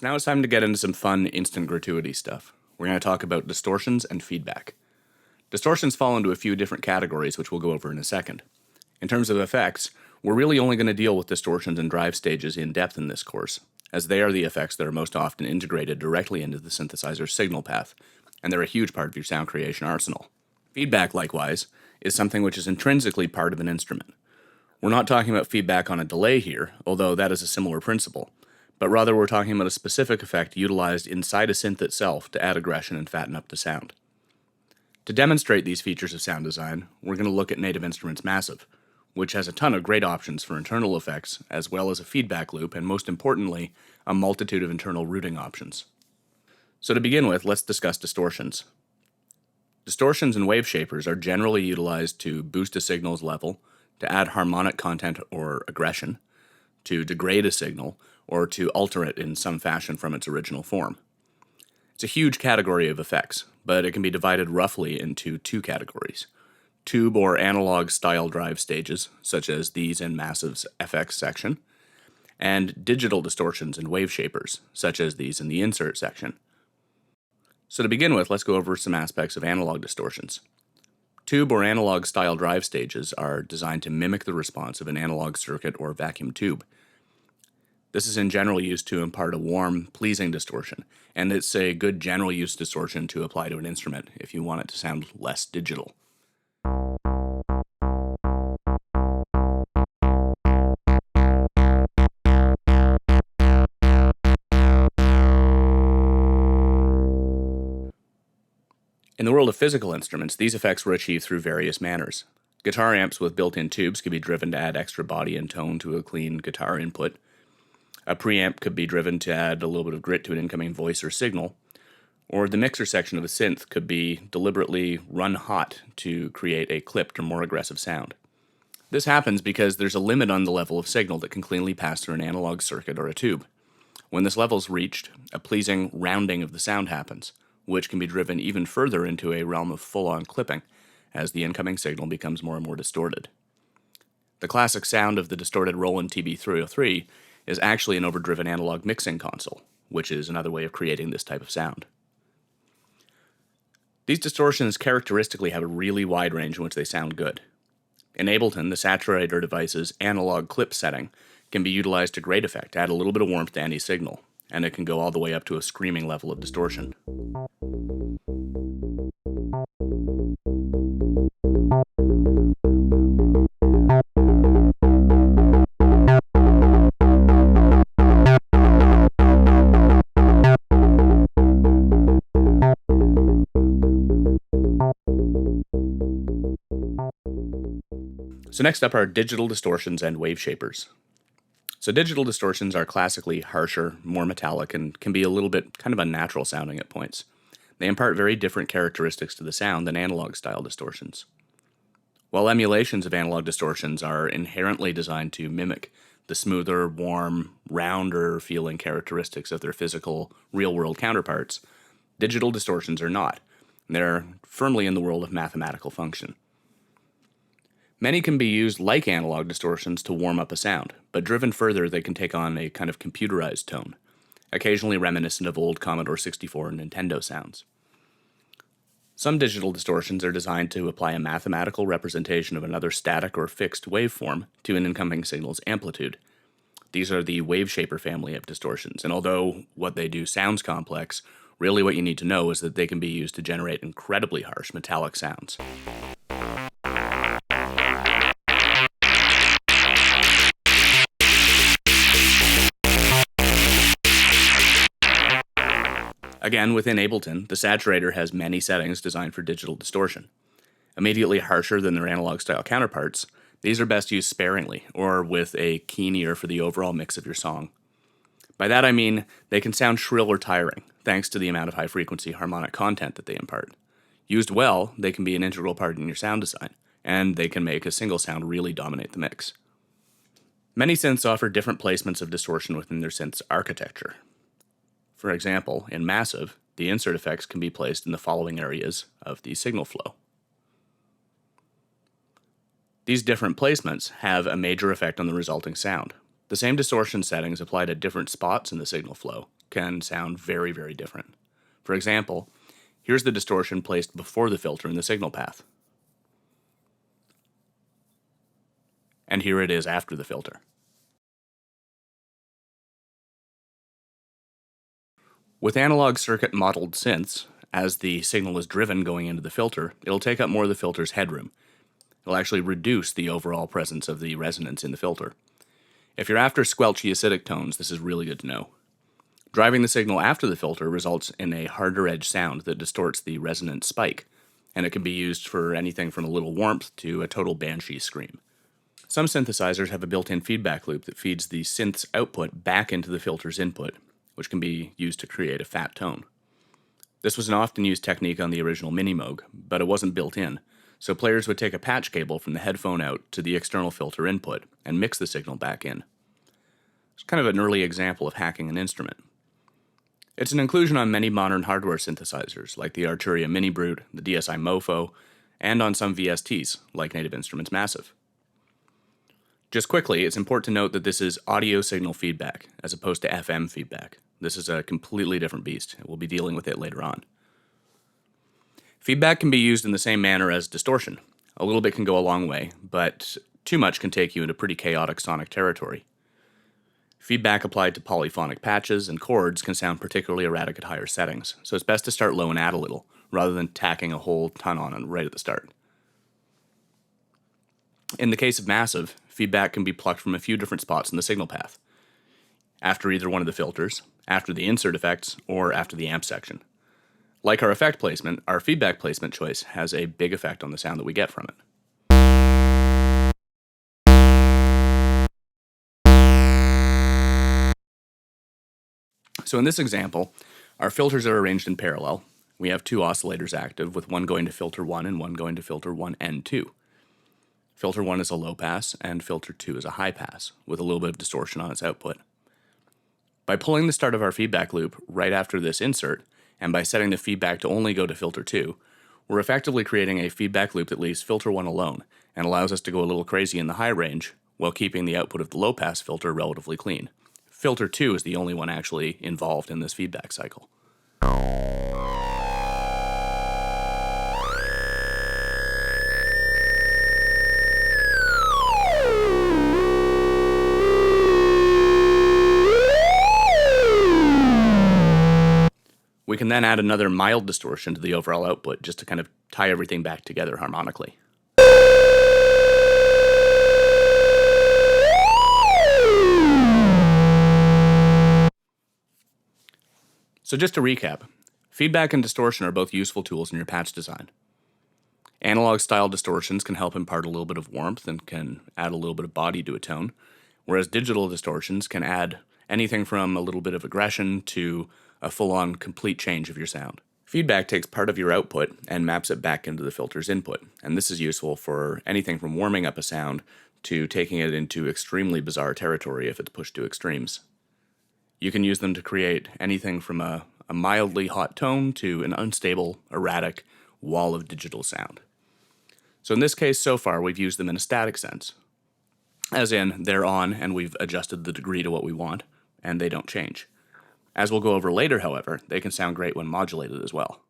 So now it's time to get into some fun instant gratuity stuff. We're going to talk about distortions and feedback. Distortions fall into a few different categories, which we'll go over in a second. In terms of effects, we're really only going to deal with distortions and drive stages in depth in this course, as they are the effects that are most often integrated directly into the synthesizer's signal path, and they're a huge part of your sound creation arsenal. Feedback, likewise, is something which is intrinsically part of an instrument. We're not talking about feedback on a delay here, although that is a similar principle, but rather we're talking about a specific effect utilized inside a synth itself to add aggression and fatten up the sound. To demonstrate these features of sound design, we're going to look at Native Instruments Massive, which has a ton of great options for internal effects, as well as a feedback loop, and most importantly, a multitude of internal routing options. So to begin with, let's discuss distortions. Distortions and wave shapers are generally utilized to boost a signal's level, to add harmonic content or aggression, to degrade a signal, or to alter it in some fashion from its original form. It's a huge category of effects, but it can be divided roughly into two categories: tube or analog style drive stages, such as these in Massive's FX section, and digital distortions and wave shapers, such as these in the insert section. So to begin with, let's go over some aspects of analog distortions. Tube or analog style drive stages are designed to mimic the response of an analog circuit or vacuum tube. This is in general used to impart a warm, pleasing distortion, and it's a good general use distortion to apply to an instrument if you want it to sound less digital. In the world of physical instruments, these effects were achieved through various manners. Guitar amps with built-in tubes could be driven to add extra body and tone to a clean guitar input. A preamp could be driven to add a little bit of grit to an incoming voice or signal. Or the mixer section of a synth could be deliberately run hot to create a clipped or more aggressive sound. This happens because there's a limit on the level of signal that can cleanly pass through an analog circuit or a tube. When this level is reached, a pleasing rounding of the sound happens, which can be driven even further into a realm of full-on clipping as the incoming signal becomes more and more distorted. The classic sound of the distorted Roland TB-303 is actually an overdriven analog mixing console, which is another way of creating this type of sound. These distortions characteristically have a really wide range in which they sound good. In Ableton, the saturator device's analog clip setting can be utilized to great effect, add a little bit of warmth to any signal, and it can go all the way up to a screaming level of distortion. So next up are digital distortions and wave shapers. So digital distortions are classically harsher, more metallic, and can be a little bit kind of unnatural sounding at points. They impart very different characteristics to the sound than analog style distortions. While emulations of analog distortions are inherently designed to mimic the smoother, warm, rounder feeling characteristics of their physical, real-world counterparts, digital distortions are not. They're firmly in the world of mathematical function. Many can be used like analog distortions to warm up a sound, but driven further they can take on a kind of computerized tone, occasionally reminiscent of old Commodore 64 and Nintendo sounds. Some digital distortions are designed to apply a mathematical representation of another static or fixed waveform to an incoming signal's amplitude. These are the wave shaper family of distortions, and although what they do sounds complex, really what you need to know is that they can be used to generate incredibly harsh metallic sounds. Again, within Ableton, the saturator has many settings designed for digital distortion. Immediately harsher than their analog-style counterparts, these are best used sparingly, or with a keen ear for the overall mix of your song. By that I mean they can sound shrill or tiring, thanks to the amount of high-frequency harmonic content that they impart. Used well, they can be an integral part in your sound design, and they can make a single sound really dominate the mix. Many synths offer different placements of distortion within their synth's architecture. For example, in Massive, the insert effects can be placed in the following areas of the signal flow. These different placements have a major effect on the resulting sound. The same distortion settings applied at different spots in the signal flow can sound very, very different. For example, here's the distortion placed before the filter in the signal path. And here it is after the filter. With analog circuit modeled synths, as the signal is driven going into the filter, it'll take up more of the filter's headroom. It'll actually reduce the overall presence of the resonance in the filter. If you're after squelchy acidic tones, this is really good to know. Driving the signal after the filter results in a harder edge sound that distorts the resonant spike, and it can be used for anything from a little warmth to a total banshee scream. Some synthesizers have a built-in feedback loop that feeds the synth's output back into the filter's input, which can be used to create a fat tone. This was an often used technique on the original Minimoog, but it wasn't built in, so players would take a patch cable from the headphone out to the external filter input and mix the signal back in. It's kind of an early example of hacking an instrument. It's an inclusion on many modern hardware synthesizers, like the Arturia Mini Brute, the DSi Mofo, and on some VSTs, like Native Instruments Massive. Just quickly, it's important to note that this is audio signal feedback, as opposed to FM feedback. This is a completely different beast, and we'll be dealing with it later on. Feedback can be used in the same manner as distortion. A little bit can go a long way, but too much can take you into pretty chaotic sonic territory. Feedback applied to polyphonic patches and chords can sound particularly erratic at higher settings, so it's best to start low and add a little, rather than tacking a whole ton on it right at the start. In the case of Massive, feedback can be plucked from a few different spots in the signal path. After either one of the filters, after the insert effects, or after the amp section. Like our effect placement, our feedback placement choice has a big effect on the sound that we get from it. So in this example, our filters are arranged in parallel. We have two oscillators active, with one going to filter 1 and one going to filter 1 and 2. Filter 1 is a low pass, and filter 2 is a high pass, with a little bit of distortion on its output. By pulling the start of our feedback loop right after this insert, and by setting the feedback to only go to filter 2, we're effectively creating a feedback loop that leaves filter 1 alone, and allows us to go a little crazy in the high range, while keeping the output of the low pass filter relatively clean. Filter 2 is the only one actually involved in this feedback cycle. We can then add another mild distortion to the overall output just to kind of tie everything back together harmonically. So just to recap, feedback and distortion are both useful tools in your patch design. Analog style distortions can help impart a little bit of warmth and can add a little bit of body to a tone, whereas digital distortions can add anything from a little bit of aggression to a full-on complete change of your sound. Feedback takes part of your output and maps it back into the filter's input, and this is useful for anything from warming up a sound to taking it into extremely bizarre territory if it's pushed to extremes. You can use them to create anything from a mildly hot tone to an unstable, erratic wall of digital sound. So in this case, so far, we've used them in a static sense, as in they're on and we've adjusted the degree to what we want, and they don't change. As we'll go over later, however, they can sound great when modulated as well.